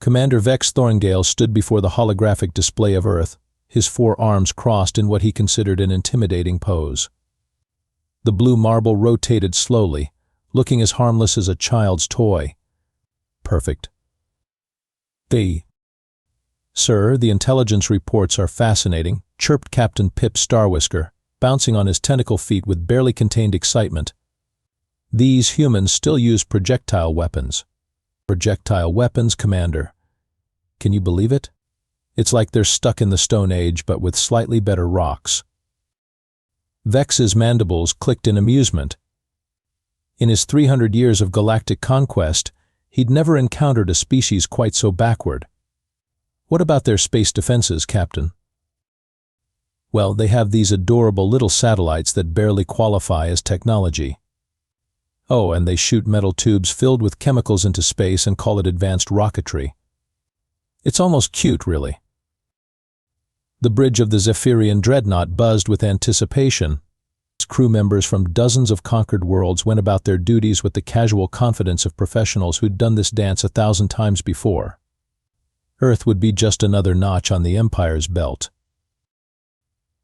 Commander Vex Thorngale stood before the holographic display of Earth, his 4 arms crossed in what he considered an intimidating pose. The blue marble rotated slowly, looking as harmless as a child's toy. Perfect. Sir, the intelligence reports are fascinating, chirped Captain Pip Starwhisker, bouncing on his tentacle feet with barely contained excitement. These humans still use projectile weapons. Projectile weapons, Commander. Can you believe it? It's like they're stuck in the Stone Age, but with slightly better rocks. Vex's mandibles clicked in amusement. In his 300 years of galactic conquest, he'd never encountered a species quite so backward. What about their space defenses, Captain? Well, they have these adorable little satellites that barely qualify as technology. Oh, and they shoot metal tubes filled with chemicals into space and call it advanced rocketry. It's almost cute, really. The bridge of the Zephyrian dreadnought buzzed with anticipation. Crew members from dozens of conquered worlds went about their duties with the casual confidence of professionals who'd done this dance 1,000 times before. Earth would be just another notch on the Empire's belt.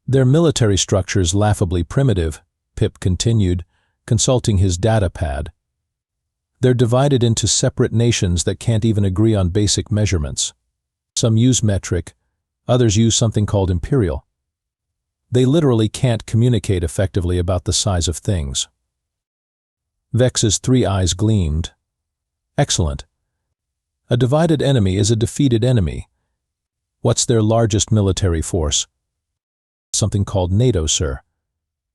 Their military structure's laughably primitive, Pip continued, consulting his data pad. They're divided into separate nations that can't even agree on basic measurements. Some use metric, others use something called imperial. They literally can't communicate effectively about the size of things. Vex's 3 eyes gleamed. Excellent. A divided enemy is a defeated enemy. What's their largest military force? Something called NATO, sir.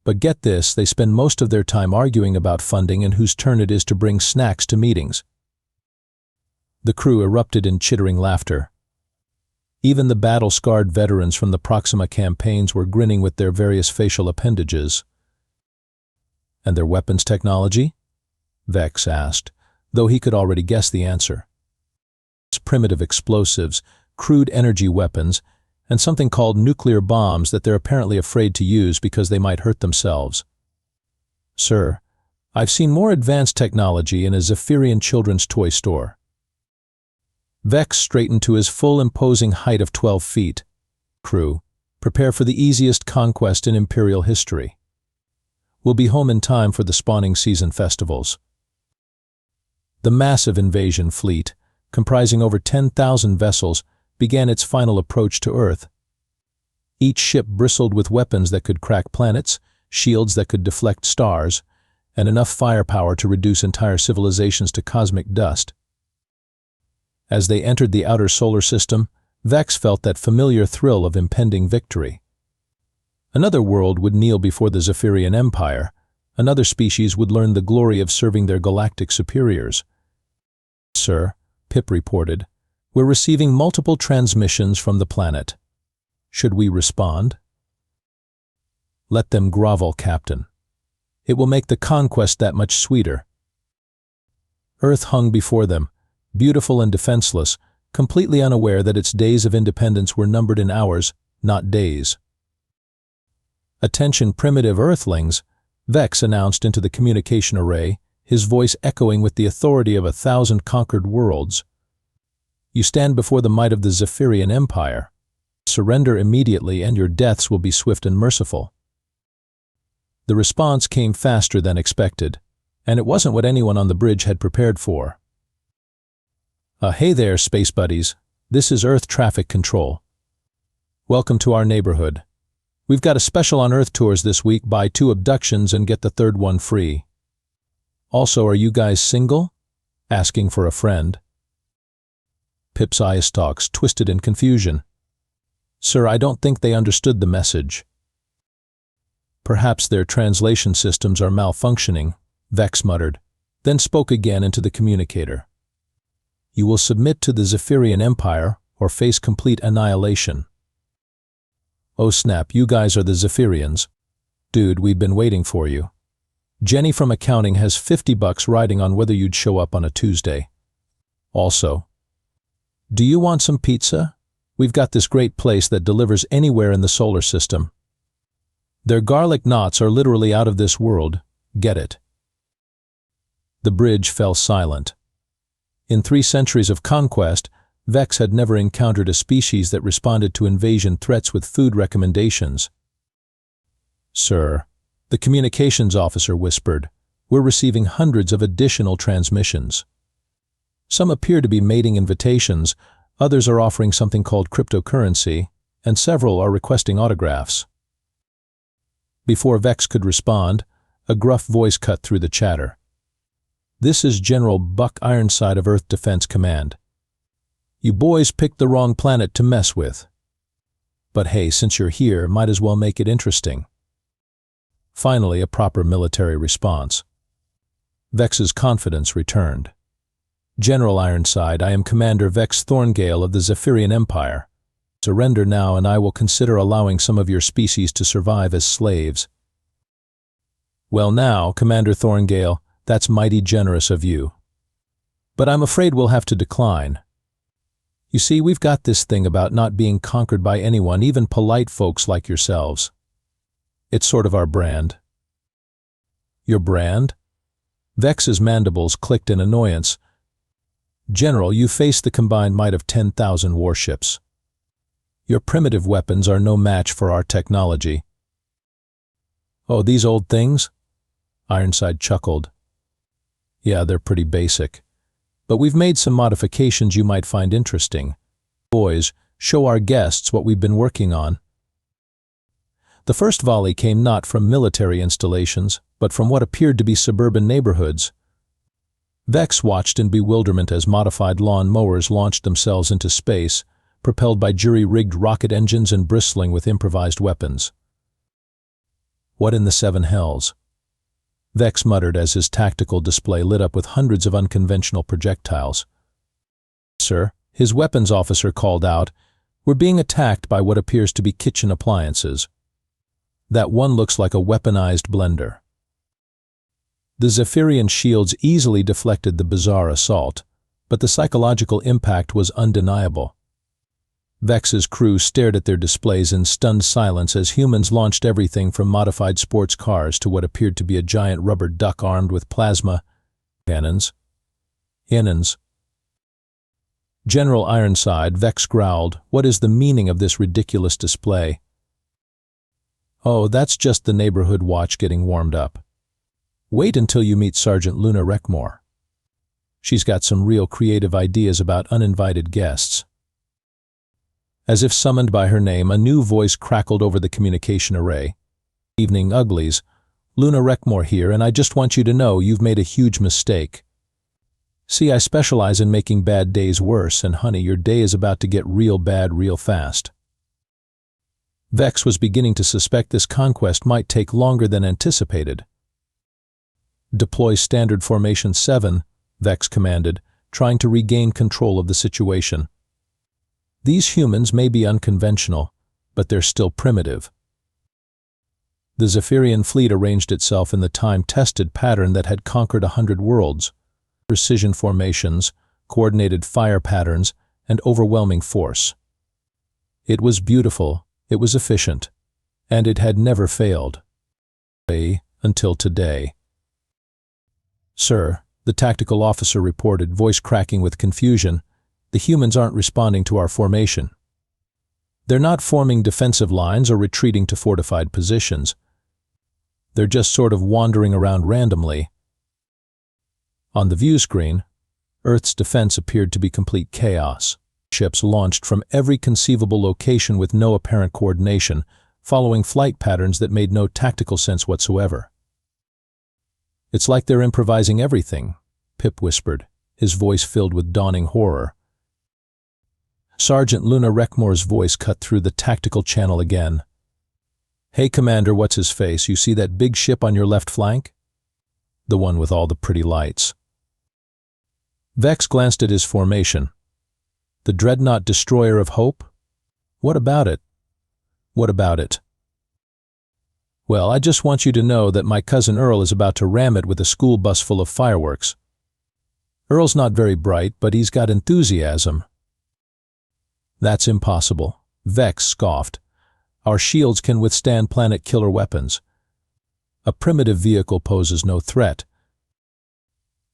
But get this, they spend most of their time arguing about funding and whose turn it is to bring snacks to meetings. The crew erupted in chittering laughter. Even the battle-scarred veterans from the Proxima campaigns were grinning with their various facial appendages. And their weapons technology? Vex asked, though he could already guess the answer. Primitive explosives, crude energy weapons, and something called nuclear bombs that they're apparently afraid to use because they might hurt themselves. Sir, I've seen more advanced technology in a Zephyrian children's toy store. Vex straightened to his full imposing height of 12 feet. Crew, prepare for the easiest conquest in Imperial history. We'll be home in time for the spawning season festivals. The massive invasion fleet, comprising over 10,000 vessels, began its final approach to Earth. Each ship bristled with weapons that could crack planets, shields that could deflect stars, and enough firepower to reduce entire civilizations to cosmic dust. As they entered the outer solar system, Vex felt that familiar thrill of impending victory. Another world would kneel before the Zephyrian Empire. Another species would learn the glory of serving their galactic superiors. Sir, Pip reported, we're receiving multiple transmissions from the planet. Should we respond? Let them grovel, Captain. It will make the conquest that much sweeter. Earth hung before them, beautiful and defenseless, completely unaware that its days of independence were numbered in hours, not days. Attention, primitive Earthlings, Vex announced into the communication array, his voice echoing with the authority of 1,000 conquered worlds. You stand before the might of the Zephyrian Empire. Surrender immediately and your deaths will be swift and merciful. The response came faster than expected, and it wasn't what anyone on the bridge had prepared for. Hey there, space buddies. This is Earth Traffic Control. Welcome to our neighborhood. We've got a special on Earth tours this week. Buy 2 abductions and get the 3rd one free. Also, are you guys single? Asking for a friend. Pip's eye stalks twisted in confusion. Sir, I don't think they understood the message. Perhaps their translation systems are malfunctioning, Vex muttered, then spoke again into the communicator. You will submit to the Zephyrian Empire or face complete annihilation. Oh snap, you guys are the Zephyrians. Dude, we've been waiting for you. Jenny from accounting has $50 riding on whether you'd show up on a Tuesday. Also, do you want some pizza? We've got this great place that delivers anywhere in the solar system. Their garlic knots are literally out of this world. Get it? The bridge fell silent. In 3 centuries of conquest, Vex had never encountered a species that responded to invasion threats with food recommendations. "Sir," the communications officer whispered, "we're receiving hundreds of additional transmissions. Some appear to be mating invitations, others are offering something called cryptocurrency, and several are requesting autographs." Before Vex could respond, a gruff voice cut through the chatter. "This is General Buck Ironside of Earth Defense Command. You boys picked the wrong planet to mess with. But hey, since you're here, might as well make it interesting." Finally, a proper military response. Vex's confidence returned. "General Ironside, I am Commander Vex Thorngale of the Zephyrian Empire. Surrender now and I will consider allowing some of your species to survive as slaves." "Well now, Commander Thorngale, that's mighty generous of you. But I'm afraid we'll have to decline. You see, we've got this thing about not being conquered by anyone, even polite folks like yourselves. It's sort of our brand." "Your brand?" Vex's mandibles clicked in annoyance. "General, you face the combined might of 10,000 warships. Your primitive weapons are no match for our technology." "Oh, these old things?" Ironside chuckled. "Yeah, they're pretty basic. But we've made some modifications you might find interesting. Boys, show our guests what we've been working on." The first volley came not from military installations, but from what appeared to be suburban neighborhoods. Vex watched in bewilderment as modified lawn mowers launched themselves into space, propelled by jury-rigged rocket engines and bristling with improvised weapons. "What in the seven hells?" Vex muttered as his tactical display lit up with hundreds of unconventional projectiles. "Sir," his weapons officer called out, "we're being attacked by what appears to be kitchen appliances. That one looks like a weaponized blender." The Zephyrian shields easily deflected the bizarre assault, but the psychological impact was undeniable. Vex's crew stared at their displays in stunned silence as humans launched everything from modified sports cars to what appeared to be a giant rubber duck armed with plasma cannons. "General Ironside," Vex growled, "what is the meaning of this ridiculous display?" "Oh, that's just the neighborhood watch getting warmed up. Wait until you meet Sergeant Luna Reckmore. She's got some real creative ideas about uninvited guests." As if summoned by her name, a new voice crackled over the communication array. "Evening, Uglies. Luna Reckmore here, and I just want you to know you've made a huge mistake. See, I specialize in making bad days worse, and honey, your day is about to get real bad real fast." Vex was beginning to suspect this conquest might take longer than anticipated. "Deploy Standard Formation 7, Vex commanded, trying to regain control of the situation. "These humans may be unconventional, but they're still primitive." The Zephyrian fleet arranged itself in the time-tested pattern that had conquered 100 worlds. Precision formations, coordinated fire patterns, and overwhelming force. It was beautiful, it was efficient, and it had never failed. Until today. "Sir," the tactical officer reported, voice cracking with confusion, "the humans aren't responding to our formation. They're not forming defensive lines or retreating to fortified positions. They're just sort of wandering around randomly." On the view screen, Earth's defense appeared to be complete chaos. Ships launched from every conceivable location with no apparent coordination, following flight patterns that made no tactical sense whatsoever. "It's like they're improvising everything," Pip whispered, his voice filled with dawning horror. Sergeant Luna Reckmore's voice cut through the tactical channel again. "Hey, Commander, what's his face? You see that big ship on your left flank? The one with all the pretty lights." Vex glanced at his formation. "The Dreadnought Destroyer of Hope? What about it?" "What about it?" "Well, I just want you to know that my cousin Earl is about to ram it with a school bus full of fireworks. Earl's not very bright, but he's got enthusiasm." "That's impossible," Vex scoffed. "Our shields can withstand planet-killer weapons. A primitive vehicle poses no threat."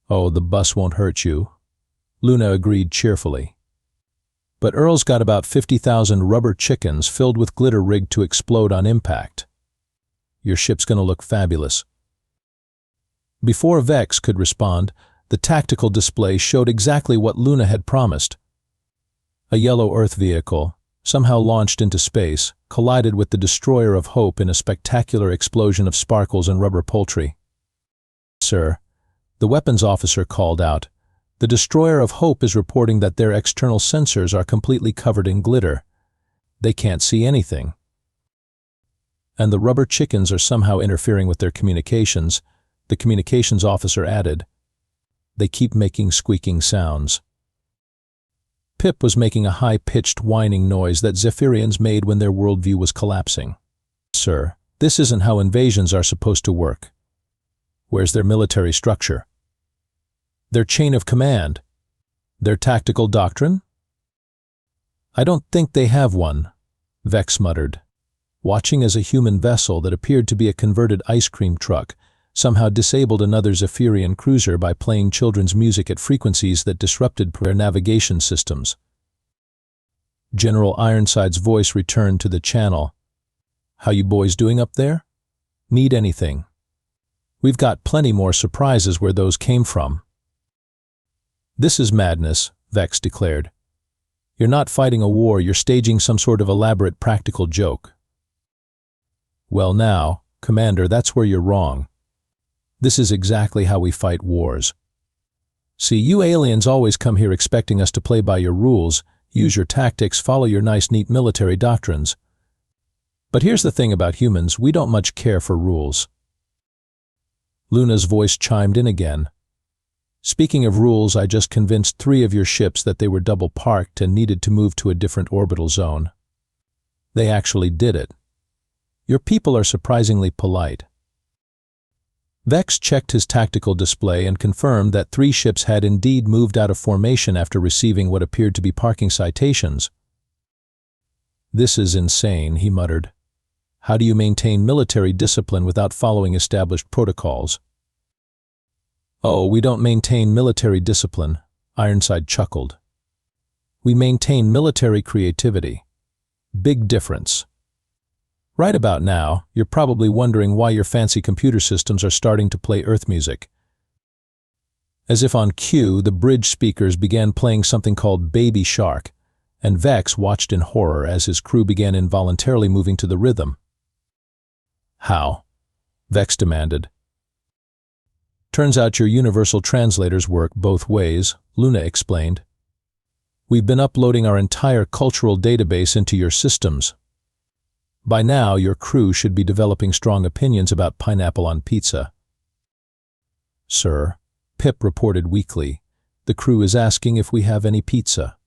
"Oh, the bus won't hurt you," Luna agreed cheerfully. but Earl's got about 50,000 rubber chickens filled with glitter rigged to explode on impact. Your ship's gonna look fabulous. Before Vex could respond, the tactical display showed exactly what Luna had promised. A yellow Earth vehicle, somehow launched into space, collided with the Destroyer of Hope in a spectacular explosion of sparkles and rubber poultry. "Sir," the weapons officer called out, "the Destroyer of Hope is reporting that their external sensors are completely covered in glitter. They can't see anything. And the rubber chickens are somehow interfering with their communications," the communications officer added. "They keep making squeaking sounds." Pip was making a high-pitched whining noise that Zephyrians made when their worldview was collapsing. "Sir, this isn't how invasions are supposed to work. Where's their military structure? Their chain of command? Their tactical doctrine?" "I don't think they have one," Vex muttered, watching as a human vessel that appeared to be a converted ice cream truck somehow disabled another Zephyrian cruiser by playing children's music at frequencies that disrupted their navigation systems. General Ironside's voice returned to the channel. "How you boys doing up there? Need anything? We've got plenty more surprises where those came from." "This is madness," Vex declared. "You're not fighting a war, you're staging some sort of elaborate practical joke." "Well now, Commander, that's where you're wrong. This is exactly how we fight wars. See, you aliens always come here expecting us to play by your rules, use your tactics, follow your nice neat military doctrines. But here's the thing about humans, we don't much care for rules." Luna's voice chimed in again. "Speaking of rules, I just convinced 3 of your ships that they were double parked and needed to move to a different orbital zone. They actually did it. Your people are surprisingly polite." Vex checked his tactical display and confirmed that 3 ships had indeed moved out of formation after receiving what appeared to be parking citations. "This is insane," he muttered. "How do you maintain military discipline without following established protocols?" "Oh, we don't maintain military discipline," Ironside chuckled. "We maintain military creativity. Big difference. Right about now, you're probably wondering why your fancy computer systems are starting to play Earth music." As if on cue, the bridge speakers began playing something called Baby Shark, and Vex watched in horror as his crew began involuntarily moving to the rhythm. "How?" Vex demanded. "Turns out your universal translators work both ways," Luna explained. "We've been uploading our entire cultural database into your systems. By now, your crew should be developing strong opinions about pineapple on pizza." "Sir," Pip reported weakly, "the crew is asking if we have any pizza.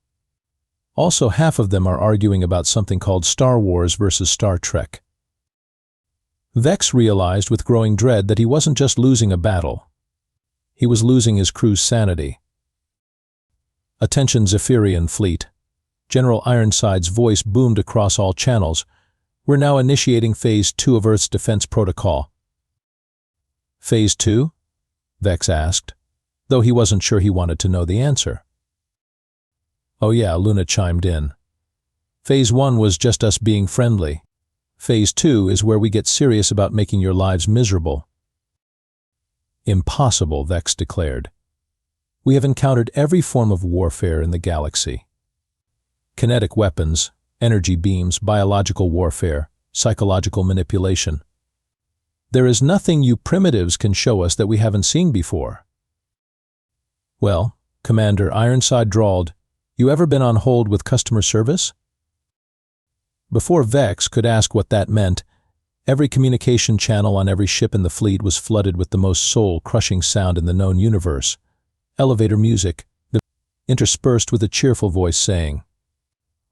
Also, half of them are arguing about something called Star Wars versus Star Trek." Vex realized with growing dread that he wasn't just losing a battle. He was losing his crew's sanity. "Attention Zephyrian fleet." General Ironside's voice boomed across all channels. "We're now initiating Phase 2 of Earth's defense protocol." "Phase 2? Vex asked, though he wasn't sure he wanted to know the answer. "Oh yeah," Luna chimed in. "Phase 1 was just us being friendly. Phase 2 is where we get serious about making your lives miserable." "Impossible," Vex declared. "We have encountered every form of warfare in the galaxy. Kinetic weapons, energy beams, biological warfare, psychological manipulation. There is nothing you primitives can show us that we haven't seen before." "Well," Commander Ironside drawled, "you ever been on hold with customer service?" Before Vex could ask what that meant, every communication channel on every ship in the fleet was flooded with the most soul-crushing sound in the known universe. Elevator music, interspersed with a cheerful voice saying,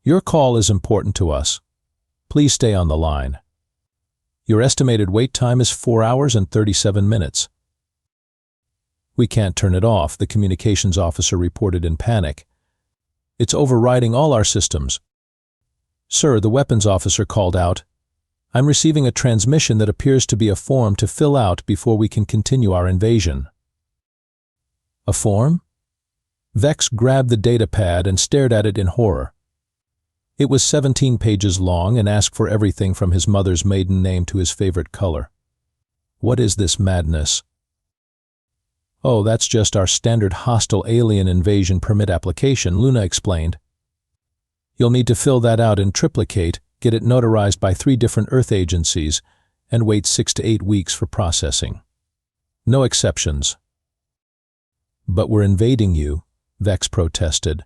"Your call is important to us. Please stay on the line. Your estimated wait time is 4 hours and 37 minutes. "We can't turn it off," the communications officer reported in panic. "It's overriding all our systems." "Sir," the weapons officer called out, "I'm receiving a transmission that appears to be a form to fill out before we can continue our invasion." "A form?" Vex grabbed the datapad and stared at it in horror. It was 17 pages long and asked for everything from his mother's maiden name to his favorite color. What is this madness? Oh, that's just our standard hostile alien invasion permit application, Luna explained. You'll need to fill that out in triplicate, get it notarized by 3 different Earth agencies, and wait 6 to 8 weeks for processing. No exceptions. But we're invading you, Vex protested.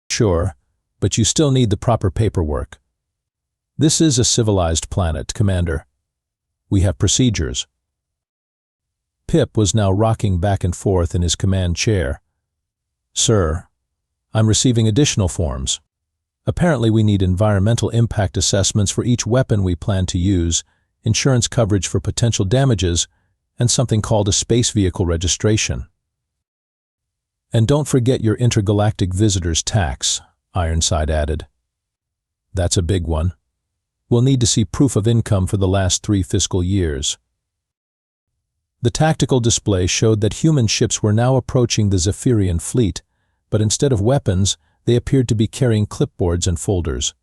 Sure, but you still need the proper paperwork. This is a civilized planet, Commander. We have procedures. Pip was now rocking back and forth in his command chair. Sir, I'm receiving additional forms. Apparently we need environmental impact assessments for each weapon we plan to use, insurance coverage for potential damages, and something called a space vehicle registration. And don't forget your intergalactic visitor's tax, Ironside added. That's a big one. We'll need to see proof of income for the last 3 fiscal years. The tactical display showed that human ships were now approaching the Zephyrian fleet, but instead of weapons, they appeared to be carrying clipboards and folders.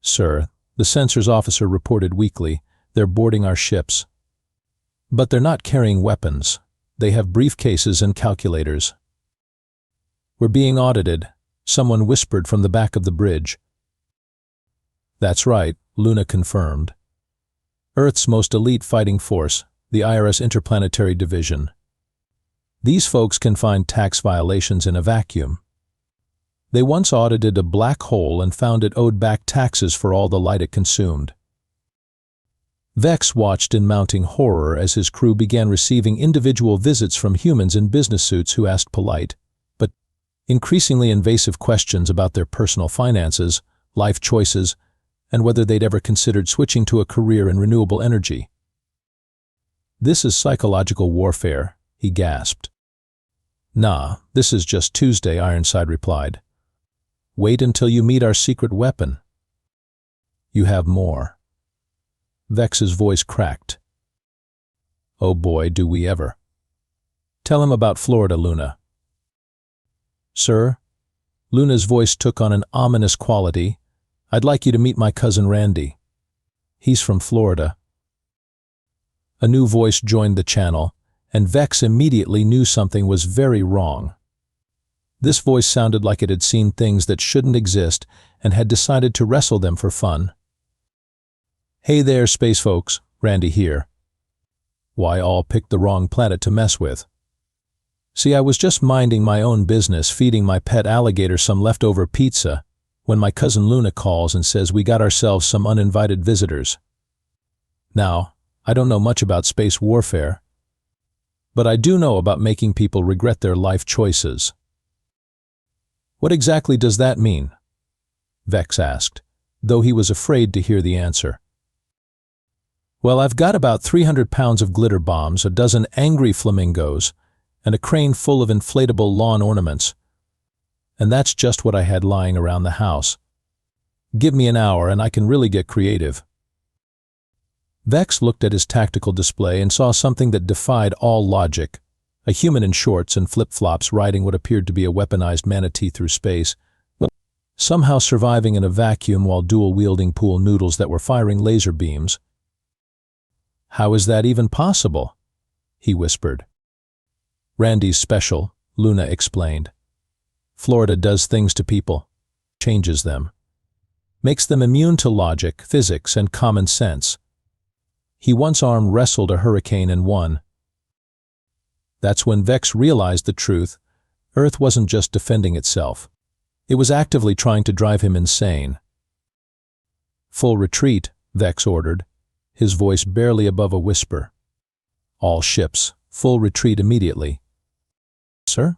Sir, the sensors officer reported weakly, they're boarding our ships. But they're not carrying weapons. They have briefcases and calculators. We're being audited, someone whispered from the back of the bridge. That's right, Luna confirmed. Earth's most elite fighting force, the IRS Interplanetary Division. These folks can find tax violations in a vacuum. They once audited a black hole and found it owed back taxes for all the light it consumed. Vex watched in mounting horror as his crew began receiving individual visits from humans in business suits who asked polite, but increasingly invasive questions about their personal finances, life choices, and whether they'd ever considered switching to a career in renewable energy. This is psychological warfare, he gasped. Nah, this is just Tuesday, Ironside replied. Wait until you meet our secret weapon. You have more. Vex's voice cracked. Oh boy, do we ever. Tell him about Florida, Luna. Sir? Luna's voice took on an ominous quality. I'd like you to meet my cousin Randy. He's from Florida. A new voice joined the channel, and Vex immediately knew something was very wrong. This voice sounded like it had seen things that shouldn't exist and had decided to wrestle them for fun. Hey there, space folks, Randy here. Why, all picked the wrong planet to mess with. See, I was just minding my own business, feeding my pet alligator some leftover pizza, when my cousin Luna calls and says we got ourselves some uninvited visitors. Now, I don't know much about space warfare, but I do know about making people regret their life choices. What exactly does that mean? Vex asked, though he was afraid to hear the answer. Well, I've got about 300 pounds of glitter bombs, a dozen angry flamingos, and a crane full of inflatable lawn ornaments. And that's just what I had lying around the house. Give me an hour and I can really get creative. Vex looked at his tactical display and saw something that defied all logic. A human in shorts and flip-flops riding what appeared to be a weaponized manatee through space, somehow surviving in a vacuum while dual-wielding pool noodles that were firing laser beams. How is that even possible? He whispered. Randy's special, Luna explained. Florida does things to people, changes them, makes them immune to logic, physics, and common sense. He once arm wrestled a hurricane and won. That's when Vex realized the truth. Earth wasn't just defending itself. It was actively trying to drive him insane. Full retreat, Vex ordered, his voice barely above a whisper. All ships, full retreat immediately. Sir?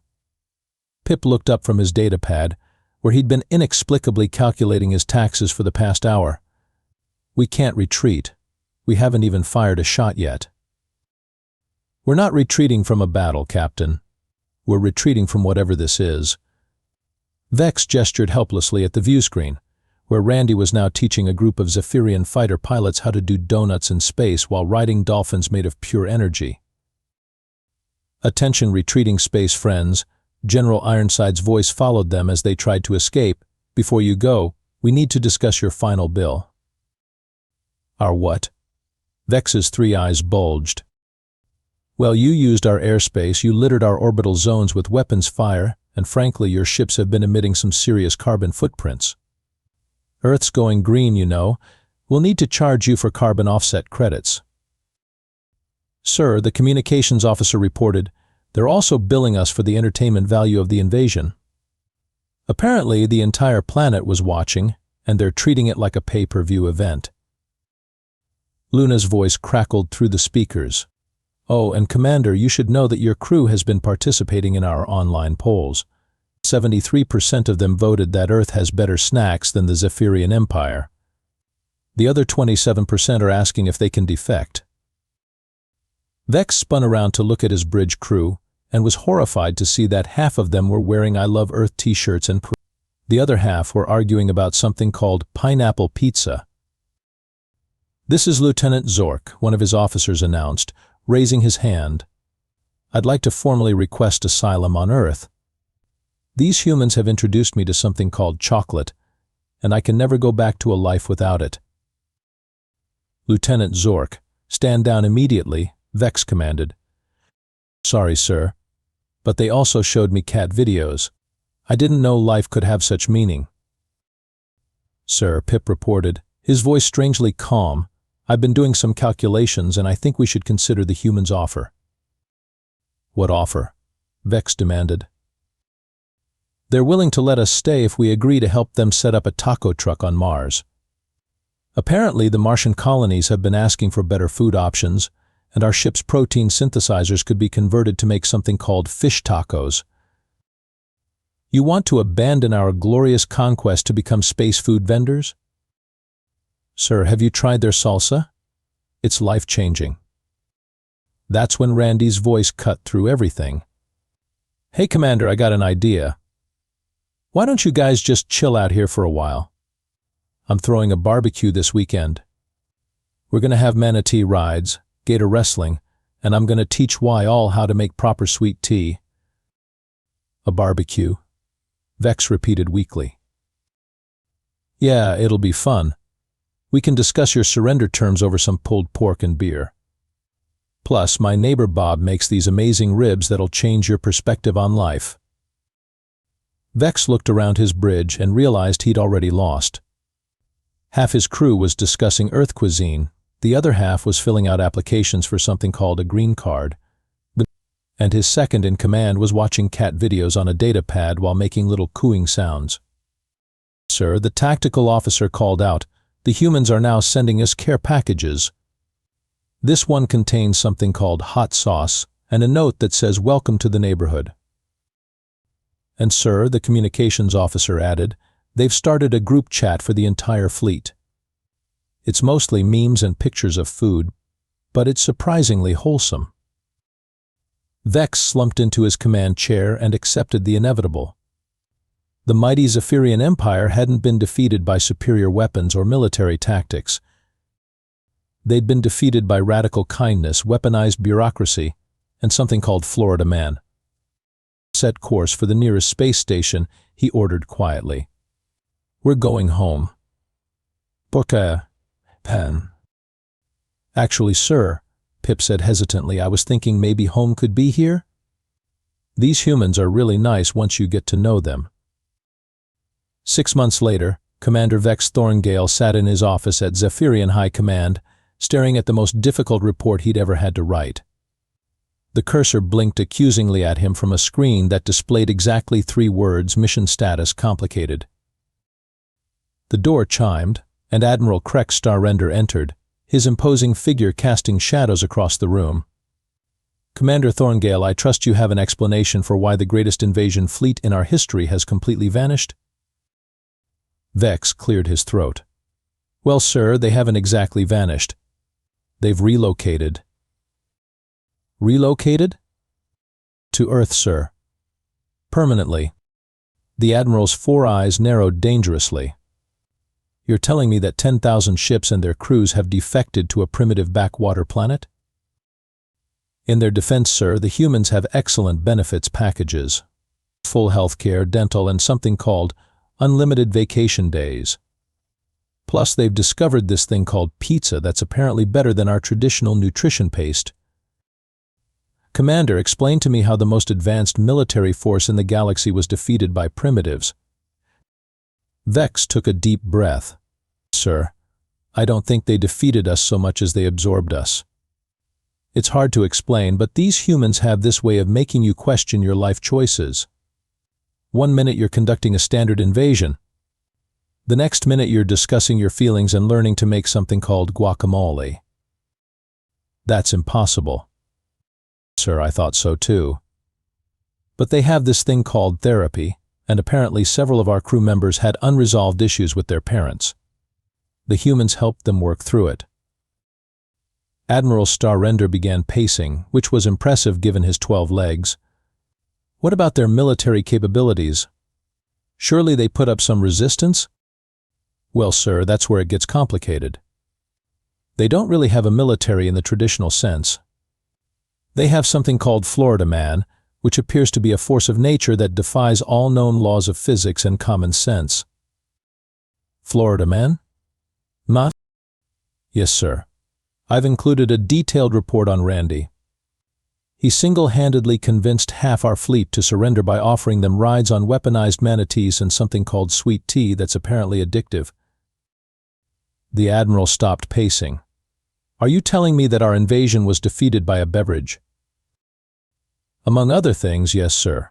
Pip looked up from his datapad, where he'd been inexplicably calculating his taxes for the past hour. We can't retreat. We haven't even fired a shot yet. We're not retreating from a battle, Captain. We're retreating from whatever this is. Vex gestured helplessly at the view screen, where Randy was now teaching a group of Zephyrian fighter pilots how to do donuts in space while riding dolphins made of pure energy. Attention retreating space friends, General Ironside's voice followed them as they tried to escape, before you go, we need to discuss your final bill. Our what? Vex's three eyes bulged. Well, you used our airspace, you littered our orbital zones with weapons fire, and frankly, your ships have been emitting some serious carbon footprints. Earth's going green, you know. We'll need to charge you for carbon offset credits. Sir, the communications officer reported, they're also billing us for the entertainment value of the invasion. Apparently, the entire planet was watching, and they're treating it like a pay-per-view event. Luna's voice crackled through the speakers. Oh, and Commander, you should know that your crew has been participating in our online polls. 73% of them voted that Earth has better snacks than the Zephyrian Empire. The other 27% are asking if they can defect. Vex spun around to look at his bridge crew and was horrified to see that half of them were wearing I Love Earth t-shirts and the other half were arguing about something called pineapple pizza. This is Lieutenant Zork, one of his officers announced, raising his hand. I'd like to formally request asylum on Earth. These humans have introduced me to something called chocolate, and I can never go back to a life without it. Lieutenant Zork, stand down immediately, Vex commanded. Sorry, sir, but they also showed me cat videos. I didn't know life could have such meaning. Sir, Pip reported, his voice strangely calm. I've been doing some calculations and I think we should consider the humans' offer. What offer? Vex demanded. They're willing to let us stay if we agree to help them set up a taco truck on Mars. Apparently, the Martian colonies have been asking for better food options, and our ship's protein synthesizers could be converted to make something called fish tacos. You want to abandon our glorious conquest to become space food vendors? Sir, have you tried their salsa? It's life-changing. That's when Randy's voice cut through everything. Hey, Commander, I got an idea. Why don't you guys just chill out here for a while? I'm throwing a barbecue this weekend. We're going to have manatee rides, gator wrestling, and I'm going to teach all how to make proper sweet tea. A barbecue? Vex repeated weakly. Yeah, it'll be fun. We can discuss your surrender terms over some pulled pork and beer. Plus, my neighbor Bob makes these amazing ribs that'll change your perspective on life. Vex looked around his bridge and realized he'd already lost. Half his crew was discussing Earth cuisine, the other half was filling out applications for something called a green card, and his second-in-command was watching cat videos on a data pad while making little cooing sounds. Sir, the tactical officer called out, the humans are now sending us care packages. This one contains something called hot sauce and a note that says welcome to the neighborhood. And sir, the communications officer added, they've started a group chat for the entire fleet. It's mostly memes and pictures of food, but it's surprisingly wholesome. Vex slumped into his command chair and accepted the inevitable. The mighty Zephyrian Empire hadn't been defeated by superior weapons or military tactics. They'd been defeated by radical kindness, weaponized bureaucracy, and something called Florida Man. Set course for the nearest space station, he ordered quietly. We're going home. Porque, Pen. Actually, sir, Pip said hesitantly, I was thinking maybe home could be here? These humans are really nice once you get to know them. 6 months later, Commander Vex Thorngale sat in his office at Zephyrian High Command, staring at the most difficult report he'd ever had to write. The cursor blinked accusingly at him from a screen that displayed exactly 3 words, mission status complicated. The door chimed, and Admiral Krek Starrender entered, his imposing figure casting shadows across the room. Commander Thorngale, I trust you have an explanation for why the greatest invasion fleet in our history has completely vanished? Vex cleared his throat. Well, sir, they haven't exactly vanished. They've relocated. Relocated? To Earth, sir. Permanently. The Admiral's 4 eyes narrowed dangerously. You're telling me that 10,000 ships and their crews have defected to a primitive backwater planet? In their defense, sir, the humans have excellent benefits packages. Full health care, dental, and something called unlimited vacation days. Plus, they've discovered this thing called pizza that's apparently better than our traditional nutrition paste. Commander, explain to me how the most advanced military force in the galaxy was defeated by primitives. Vex took a deep breath. Sir, I don't think they defeated us so much as they absorbed us. It's hard to explain, but these humans have this way of making you question your life choices. One minute you're conducting a standard invasion. The next minute you're discussing your feelings and learning to make something called guacamole. That's impossible. Sir, I thought so too. But they have this thing called therapy, and apparently several of our crew members had unresolved issues with their parents. The humans helped them work through it. Admiral Starrender began pacing, which was impressive given his 12 legs. What about their military capabilities? Surely they put up some resistance? Well, sir, that's where it gets complicated. They don't really have a military in the traditional sense. They have something called Florida Man, which appears to be a force of nature that defies all known laws of physics and common sense. Florida Man? Not? Yes, sir. I've included a detailed report on Randy. He single-handedly convinced half our fleet to surrender by offering them rides on weaponized manatees and something called sweet tea that's apparently addictive. The Admiral stopped pacing. Are you telling me that our invasion was defeated by a beverage? Among other things, yes, sir.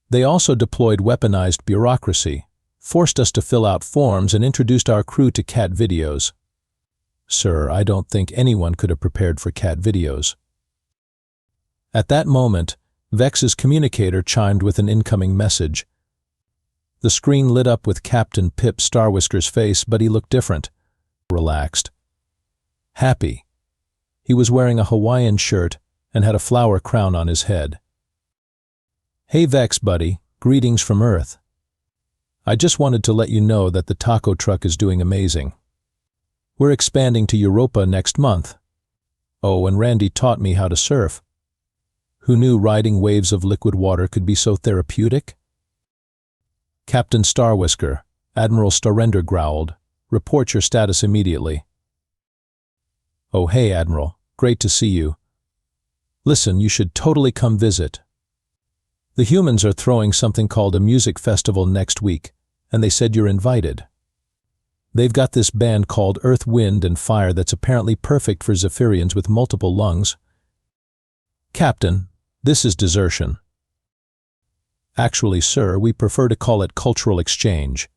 They also deployed weaponized bureaucracy, forced us to fill out forms, and introduced our crew to cat videos. Sir, I don't think anyone could have prepared for cat videos. At that moment, Vex's communicator chimed with an incoming message. The screen lit up with Captain Pip Starwhisker's face, but he looked different. Relaxed. Happy. He was wearing a Hawaiian shirt and had a flower crown on his head. Hey Vex, buddy. Greetings from Earth. I just wanted to let you know that the taco truck is doing amazing. We're expanding to Europa next month. Oh, and Randy taught me how to surf. Who knew riding waves of liquid water could be so therapeutic? Captain Starwhisker, Admiral Starrender growled. Report your status immediately. Oh, hey, Admiral. Great to see you. Listen, you should totally come visit. The humans are throwing something called a music festival next week, and they said you're invited. They've got this band called Earth, Wind, and Fire that's apparently perfect for Zephyrians with multiple lungs. Captain, this is desertion. Actually, sir, we prefer to call it cultural exchange.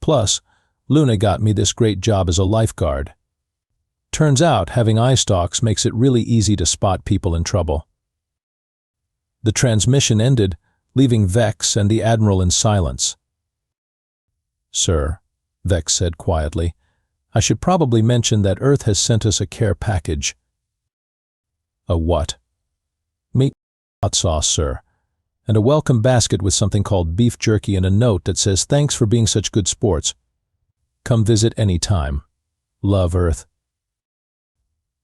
Plus, Luna got me this great job as a lifeguard. Turns out, having eye stalks makes it really easy to spot people in trouble. The transmission ended, leaving Vex and the Admiral in silence. Sir, Vex said quietly, I should probably mention that Earth has sent us a care package. A what? Meat hot sauce, sir, and a welcome basket with something called beef jerky and a note that says thanks for being such good sports. Come visit any time. Love, Earth.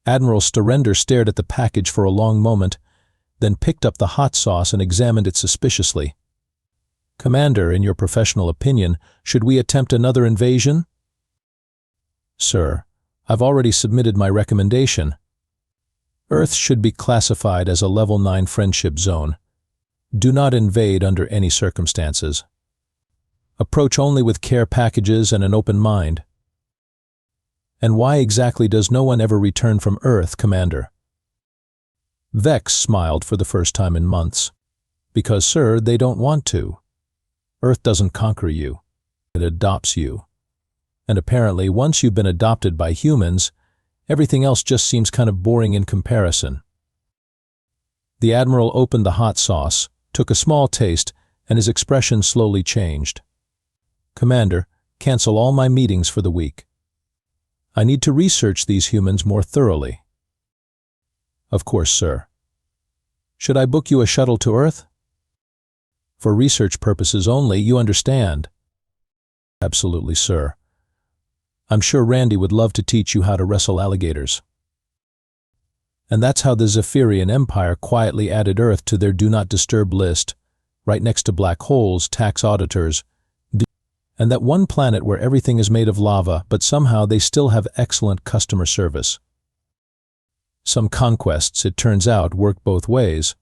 Admiral Starrender stared at the package for a long moment, then picked up the hot sauce and examined it suspiciously. Commander, in your professional opinion, should we attempt another invasion? Sir, I've already submitted my recommendation. Earth should be classified as a Level 9 friendship zone. Do not invade under any circumstances. Approach only with care packages and an open mind. And why exactly does no one ever return from Earth, Commander? Vex smiled for the first time in months. Because, sir, they don't want to. Earth doesn't conquer you. It adopts you. And apparently, once you've been adopted by humans, everything else just seems kind of boring in comparison. The Admiral opened the hot sauce, took a small taste, and his expression slowly changed. Commander, cancel all my meetings for the week. I need to research these humans more thoroughly. Of course, sir. Should I book you a shuttle to Earth? For research purposes only, you understand. Absolutely, sir. I'm sure Randy would love to teach you how to wrestle alligators. And that's how the Zephyrian Empire quietly added Earth to their Do Not Disturb list, right next to black holes, tax auditors, and that one planet where everything is made of lava, but somehow they still have excellent customer service. Some conquests, it turns out, work both ways.